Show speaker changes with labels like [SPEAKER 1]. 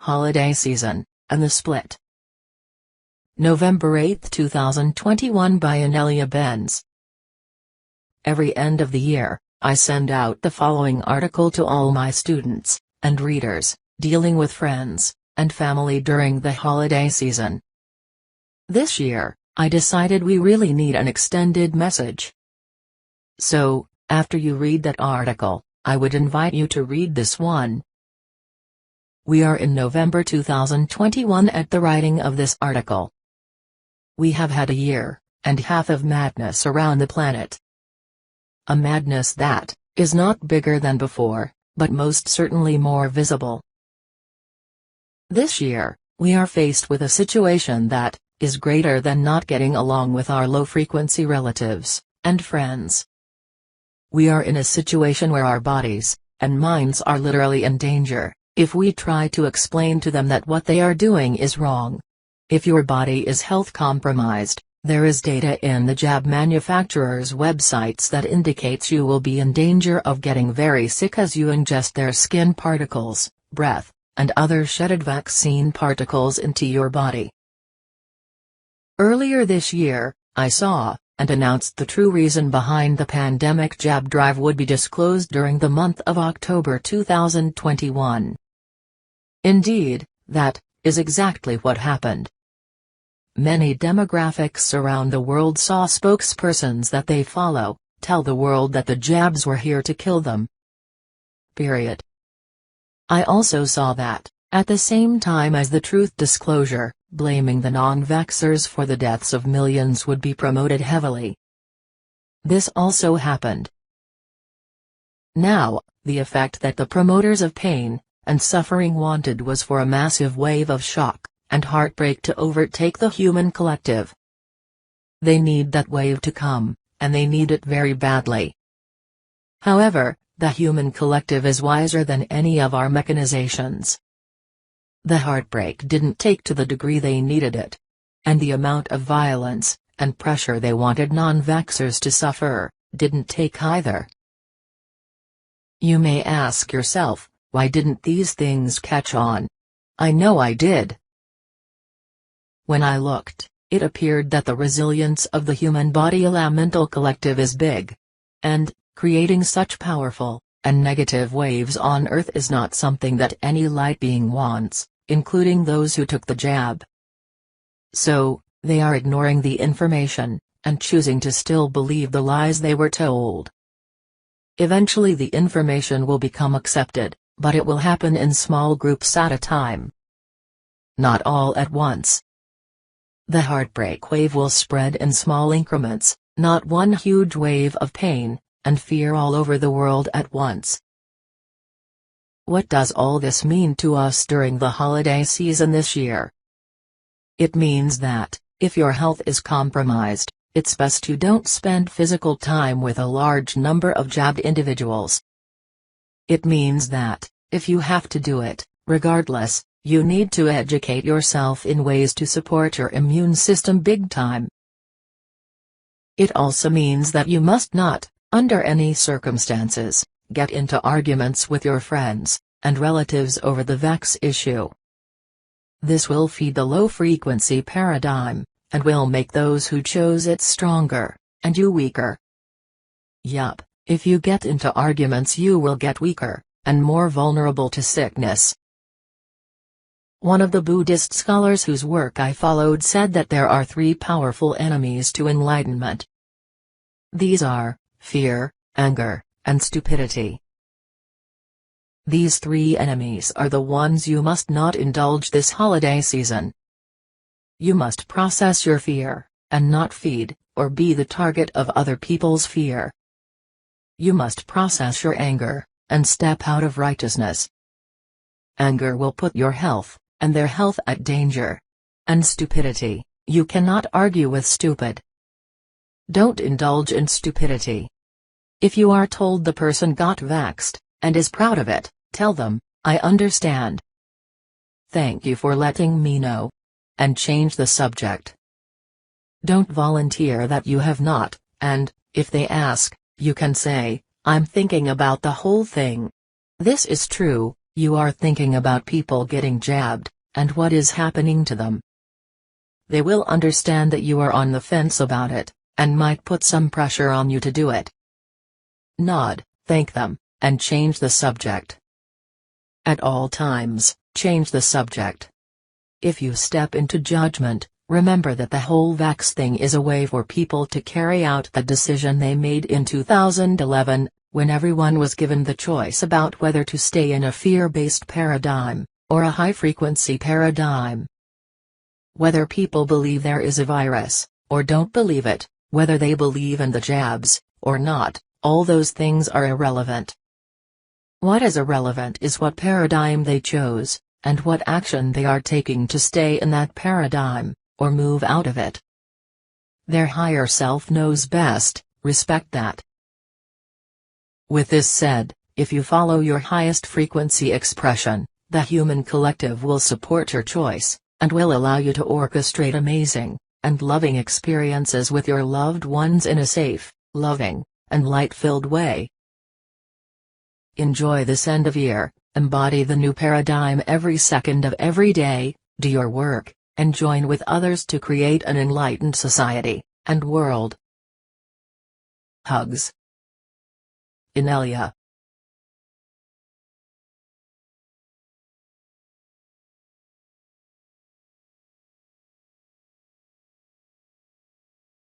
[SPEAKER 1] holiday season, and the split. November 8, 2021 by Inelia Benz. Every end of the year, I send out the following article to all my students and readers, dealing with friends and family during the holiday season. This year, I decided we really need an extended message. So, after you read that article, I would invite you to read this one. We are in November 2021 at the writing of this article. We have had a year and a half of madness around the planet. A madness that is not bigger than before, but most certainly more visible. This year, we are faced with a situation that is greater than not getting along with our low-frequency relatives and friends. We are in a situation where our bodies and minds are literally in danger if we try to explain to them that what they are doing is wrong. If your body is health compromised, there is data in the jab manufacturers' websites that indicates you will be in danger of getting very sick as you ingest their skin particles, breath, and other shedded vaccine particles into your body. Earlier this year, I saw and announced the true reason behind the pandemic jab drive would be disclosed during the month of October 2021. Indeed, that is exactly what happened. Many demographics around the world saw spokespersons that they follow tell the world that the jabs were here to kill them. Period. I also saw that, at the same time as the truth disclosure, blaming the non-vaxxers for the deaths of millions would be promoted heavily. This also happened. Now, the effect that the promoters of pain and suffering wanted was for a massive wave of shock and heartbreak to overtake the human collective. They need that wave to come, and they need it very badly. However, the human collective is wiser than any of our mechanizations. The heartbreak didn't take to the degree they needed it. And the amount of violence and pressure they wanted non-vaxxers to suffer didn't take either. You may ask yourself, why didn't these things catch on? I know I did. When I looked, it appeared that the resilience of the human body mental collective is big. And, creating such powerful and negative waves on Earth is not something that any light being wants, including those who took the jab. So, they are ignoring the information, and choosing to still believe the lies they were told. Eventually the information will become accepted, but it will happen in small groups at a time. Not all at once. The heartbreak wave will spread in small increments, not one huge wave of pain and fear all over the world at once. What does all this mean to us during the holiday season this year? It means that, if your health is compromised, it's best you don't spend physical time with a large number of jabbed individuals. It means that, if you have to do it, regardless, you need to educate yourself in ways to support your immune system big time. It also means that you must not, under any circumstances, get into arguments with your friends and relatives over the vax issue. This will feed the low-frequency paradigm, and will make those who chose it stronger, and you weaker. Yup, if you get into arguments you will get weaker, and more vulnerable to sickness. One of the Buddhist scholars whose work I followed said that there are three powerful enemies to enlightenment. These are fear, anger, and stupidity. These three enemies are the ones you must not indulge this holiday season. You must process your fear, and not feed, or be the target of other people's fear. You must process your anger, and step out of righteousness. Anger will put your health, and their health at danger. And stupidity, you cannot argue with stupid. Don't indulge in stupidity. If you are told the person got vaxxed, and is proud of it, tell them, I understand. Thank you for letting me know. And change the subject. Don't volunteer that you have not, and, if they ask, you can say, I'm thinking about the whole thing. This is true, You are thinking about people getting jabbed, and what is happening to them. They will understand that you are on the fence about it, and might put some pressure on you to do it. Nod, thank them, and change the subject. At all times, change the subject. If you step into judgment, remember that the whole vax thing is a way for people to carry out the decision they made in 2011, when everyone was given the choice about whether to stay in a fear-based paradigm, or a high-frequency paradigm. Whether people believe there is a virus, or don't believe it, whether they believe in the jabs, or not, all those things are irrelevant. What is irrelevant is what paradigm they chose, and what action they are taking to stay in that paradigm, or move out of it. Their higher self knows best, respect that. With this said, if you follow your highest frequency expression, the human collective will support your choice, and will allow you to orchestrate amazing, and loving experiences with your loved ones in a safe, loving, and light-filled way. Enjoy this end of year, embody the new paradigm every second of every day, do your work, and join with others to create an enlightened society, and world. Hugs. Inelia.